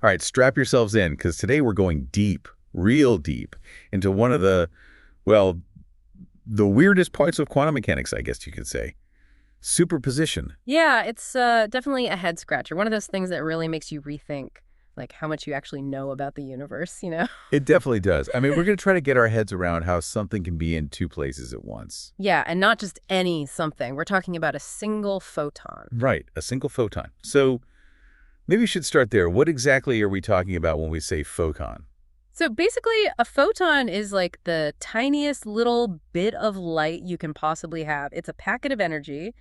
All right, strap yourselves in, because today we're going deep, real deep, into one of well, the weirdest parts of quantum mechanics, I guess you could say. Superposition. Yeah, it's definitely a head scratcher. One of those things that really makes you rethink, like, how much you actually know about the universe, you know? It definitely does. I mean, we're going to try to get our heads around how something can be in two places at once. Yeah, and not just any something. We're talking about a single photon. Right, a single photon. So maybe we should start there. What exactly are we talking about when we say photon? So basically, a photon is like the tiniest little bit of light you can possibly have. It's a packet of energy,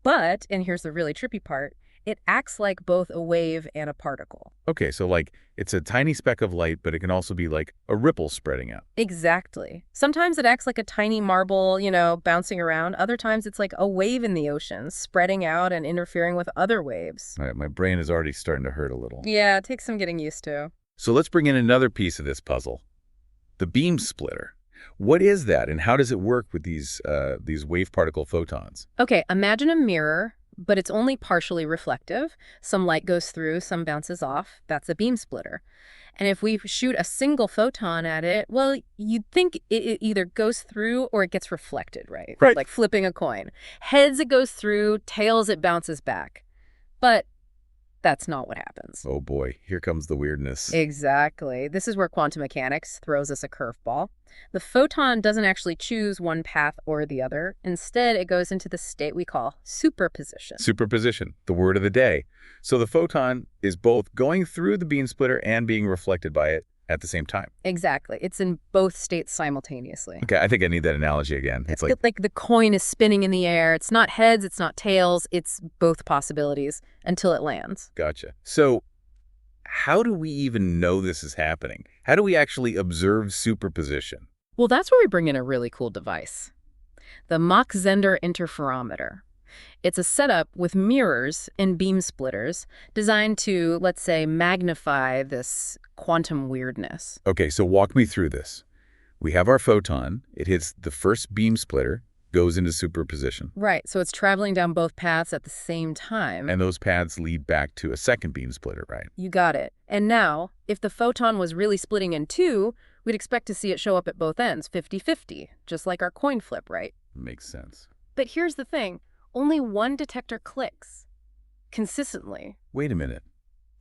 but, and here's the really trippy part, it acts like both a wave and a particle. Okay, so like it's a tiny speck of light, but it can also be like a ripple spreading out. Exactly. Sometimes it acts like a tiny marble, bouncing around. Other times it's like a wave in the ocean, spreading out and interfering with other waves. All right, my brain is already starting to hurt a little. Yeah, it takes some getting used to. So let's bring in another piece of this puzzle, the beam splitter. What is that, and how does it work with these wave particle photons? Okay, imagine a mirror, but it's only partially reflective. Some light goes through, some bounces off. That's a beam splitter. And if we shoot a single photon at it, well, you'd think it either goes through or it gets reflected, right? Right. Like flipping a coin. Heads, it goes through. Tails, it bounces back. But that's not what happens. Oh boy, here comes the weirdness. Exactly. This is where quantum mechanics throws us a curveball. The photon doesn't actually choose one path or the other. Instead, it goes into the state we call superposition. Superposition, the word of the day. So the photon is both going through the beam splitter and being reflected by it at the same time. Exactly. It's in both states simultaneously. Okay, I think I need that analogy again. It's like the coin is spinning in the air. It's not heads, it's not tails, it's both possibilities until it lands. Gotcha. So how do we even know this is happening? How do we actually observe superposition? Well, that's where we bring in a really cool device. The Mach-Zehnder Interferometer. It's a setup with mirrors and beam splitters designed to, let's say, magnify this quantum weirdness. Okay, so walk me through this. We have our photon. It hits the first beam splitter, goes into superposition. Right, so it's traveling down both paths at the same time. And those paths lead back to a second beam splitter, right? You got it. And now, if the photon was really splitting in two, we'd expect to see it show up at both ends, 50-50, just like our coin flip, right? Makes sense. But here's the thing. Only one detector clicks consistently. Wait a minute.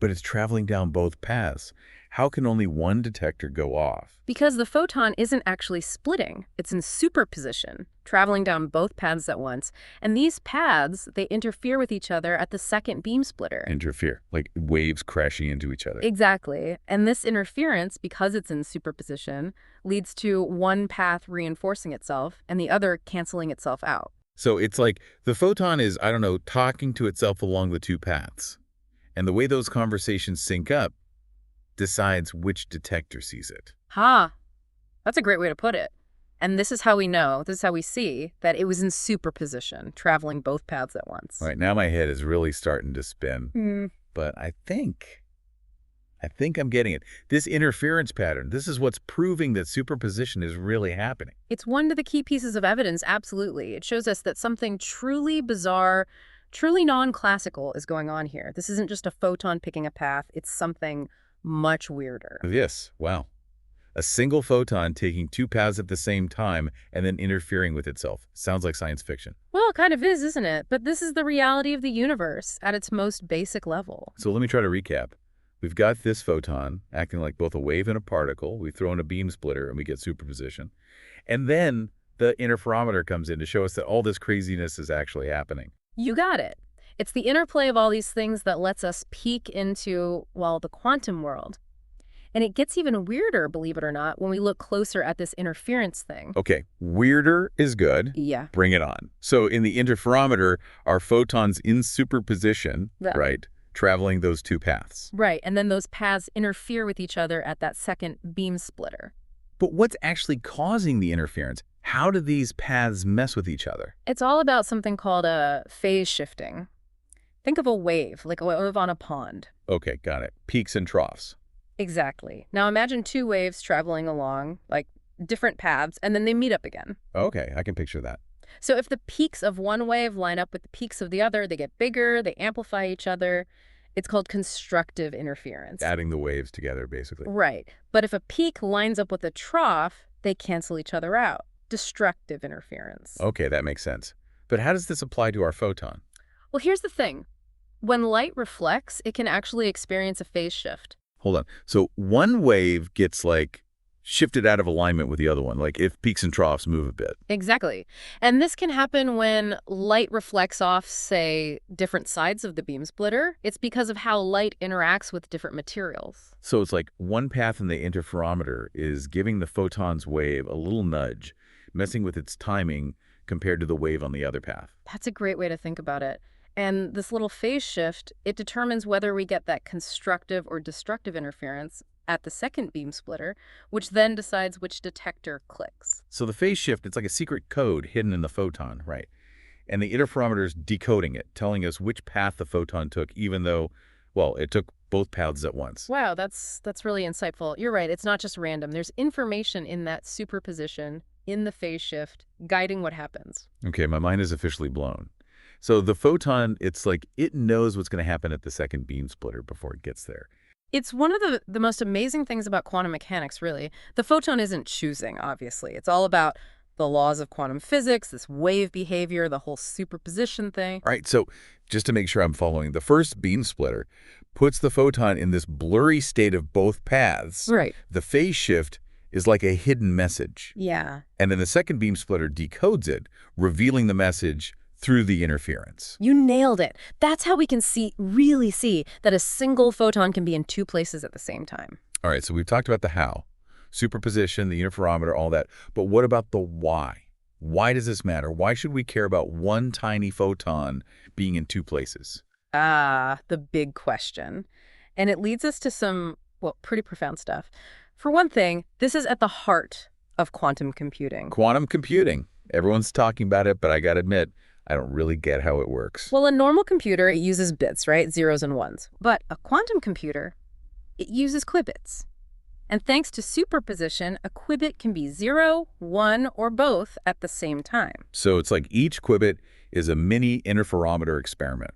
But it's traveling down both paths. How can only one detector go off? Because the photon isn't actually splitting. It's in superposition, traveling down both paths at once. And these paths, they interfere with each other at the second beam splitter. Interfere, like waves crashing into each other. Exactly. And this interference, because it's in superposition, leads to one path reinforcing itself and the other canceling itself out. So it's like the photon is, I don't know, talking to itself along the two paths. And the way those conversations sync up decides which detector sees it. That's a great way to put it. And this is how we know, this is how we see that it was in superposition, traveling both paths at once. All right, now my head is really starting to spin. But I think I'm getting it. This interference pattern, this is what's proving that superposition is really happening. It's one of the key pieces of evidence, absolutely. It shows us that something truly bizarre, truly non-classical is going on here. This isn't just a photon picking a path, it's something much weirder. Yes, wow. A single photon taking two paths at the same time and then interfering with itself. Sounds like science fiction. Well, it kind of is, isn't it? But this is the reality of the universe at its most basic level. So let me try to recap. We've got this photon acting like both a wave and a particle. We throw in a beam splitter and we get superposition. And then the interferometer comes in to show us that all this craziness is actually happening. You got it. It's the interplay of all these things that lets us peek into, well, the quantum world. And it gets even weirder, believe it or not, when we look closer at this interference thing. Okay, weirder is good. Yeah. Bring it on. So in the interferometer, are photons in superposition, right, traveling those two paths? Right, and then those paths interfere with each other at that second beam splitter. But what's actually causing the interference? How do these paths mess with each other? It's all about something called a phase shifting. Think of a wave, like a wave on a pond. Okay, got it. Peaks and troughs. Exactly. Now imagine two waves traveling along, like different paths, and then they meet up again. Okay, I can picture that. So if the peaks of one wave line up with the peaks of the other, they get bigger, they amplify each other. It's called constructive interference. Adding the waves together, basically. Right. But if a peak lines up with a trough, they cancel each other out. Destructive interference. Okay, that makes sense. But how does this apply to our photon? Well, here's the thing. When light reflects, it can actually experience a phase shift. Hold on. So one wave gets, like, shifted out of alignment with the other one, like if peaks and troughs move a bit. Exactly. And this can happen when light reflects off, say, different sides of the beam splitter. It's because of how light interacts with different materials. So it's like one path in the interferometer is giving the photon's wave a little nudge, messing with its timing compared to the wave on the other path. That's a great way to think about it. And this little phase shift, it determines whether we get that constructive or destructive interference at the second beam splitter, which then decides which detector clicks. So the phase shift, it's like a secret code hidden in the photon, right? And the interferometer is decoding it, telling us which path the photon took, even though, well, it took both paths at once. Wow, that's really insightful. You're right, it's not just random. There's information in that superposition, in the phase shift, guiding what happens. Okay, my mind is officially blown. So the photon, it's like it knows what's going to happen at the second beam splitter before it gets there. It's one of the most amazing things about quantum mechanics, really. The photon isn't choosing, obviously. It's all about the laws of quantum physics, this wave behavior, the whole superposition thing. All right, so just to make sure I'm following, the first beam splitter puts the photon in this blurry state of both paths. Right. The phase shift is like a hidden message. Yeah. And then the second beam splitter decodes it, revealing the message through the interference. You nailed it. That's how we can really see that a single photon can be in two places at the same time. All right, so we've talked about the how, superposition, the interferometer, all that. But what about the why? Why does this matter? Why should we care about one tiny photon being in two places? Ah, the big question. And it leads us to some, well, pretty profound stuff. For one thing, this is at the heart of quantum computing. Quantum computing. Everyone's talking about it, but I gotta admit, I don't really get how it works. Well, a normal computer, it uses bits, right? Zeros and ones. But a quantum computer, it uses qubits. And thanks to superposition, a qubit can be 0, 1, or both at the same time. So it's like each qubit is a mini interferometer experiment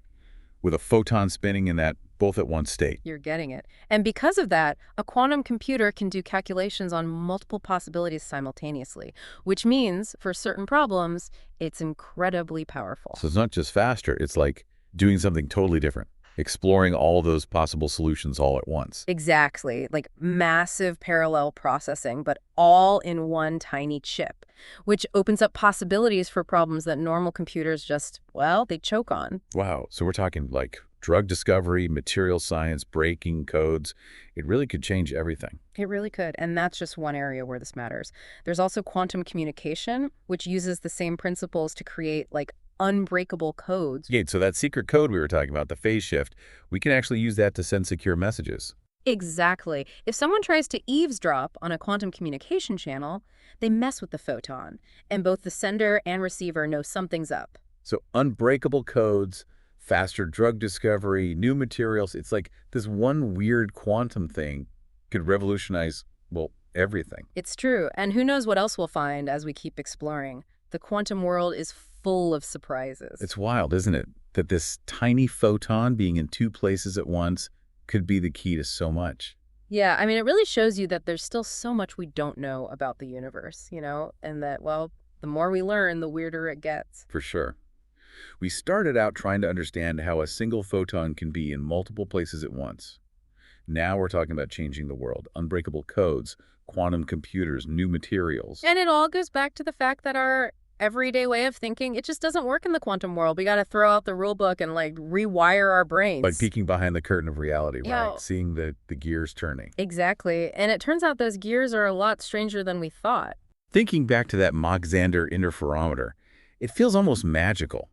with a photon spinning in that both at one state. You're getting it. And because of that, a quantum computer can do calculations on multiple possibilities simultaneously, which means for certain problems, it's incredibly powerful. So it's not just faster, it's like doing something totally different, exploring all those possible solutions all at once. Exactly, like massive parallel processing, but all in one tiny chip, which opens up possibilities for problems that normal computers just, well, they choke on. Wow, so we're talking like drug discovery, material science, breaking codes. It really could change everything. It really could, and that's just one area where this matters. There's also quantum communication, which uses the same principles to create, like, unbreakable codes. Yeah, so that secret code we were talking about, the phase shift, we can actually use that to send secure messages. Exactly. If someone tries to eavesdrop on a quantum communication channel, they mess with the photon, and both the sender and receiver know something's up. So unbreakable codes, faster drug discovery, new materials. It's like this one weird quantum thing could revolutionize, well, everything. It's true, and who knows what else we'll find as we keep exploring. The quantum world is full of surprises. It's wild, isn't it? That this tiny photon being in two places at once could be the key to so much. Yeah, I mean, it really shows you that there's still so much we don't know about the universe, and that, well, the more we learn, the weirder it gets. For sure. We started out trying to understand how a single photon can be in multiple places at once. Now we're talking about changing the world, unbreakable codes, quantum computers, new materials. And it all goes back to the fact that our everyday way of thinking, it just doesn't work in the quantum world. We got to throw out the rule book and, like, rewire our brains. Like peeking behind the curtain of reality, Yeah. right? Seeing the gears turning. Exactly. And it turns out those gears are a lot stranger than we thought. Thinking back to that Mach-Zehnder Interferometer, it feels almost magical.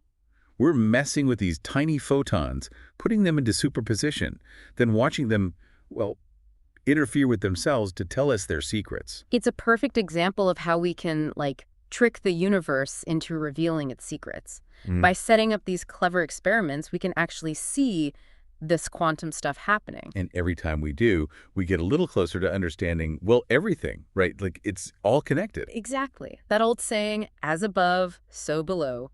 We're messing with these tiny photons, putting them into superposition, then watching them, well, interfere with themselves to tell us their secrets. It's a perfect example of how we can, like, trick the universe into revealing its secrets. By setting up these clever experiments, we can actually see this quantum stuff happening. And every time we do, we get a little closer to understanding, well, everything, right? Like it's all connected. Exactly. That old saying, as above, so below.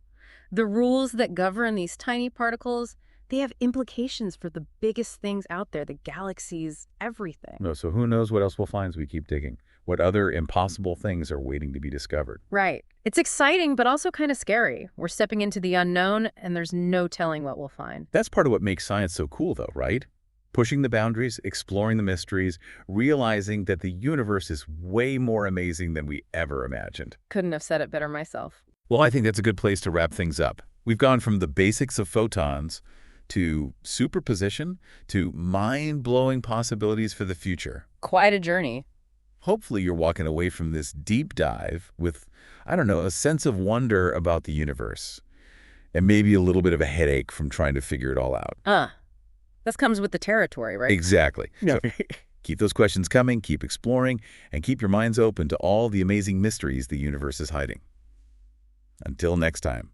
The rules that govern these tiny particles, They have implications for the biggest things out there, the galaxies, everything. No, so who knows what else we'll find as we keep digging? What other impossible things are waiting to be discovered? Right. It's exciting, but also kind of scary. We're stepping into the unknown, and there's no telling what we'll find. That's part of what makes science so cool, though, right? Pushing the boundaries, exploring the mysteries, realizing that the universe is way more amazing than we ever imagined. Couldn't have said it better myself. Well, I think that's a good place to wrap things up. We've gone from the basics of photons to superposition to mind-blowing possibilities for the future. Quite a journey. Hopefully you're walking away from this deep dive with, I don't know, a sense of wonder about the universe and maybe a little bit of a headache from trying to figure it all out. That comes with the territory, right? Exactly. So keep those questions coming, keep exploring, and keep your minds open to all the amazing mysteries the universe is hiding. Until next time.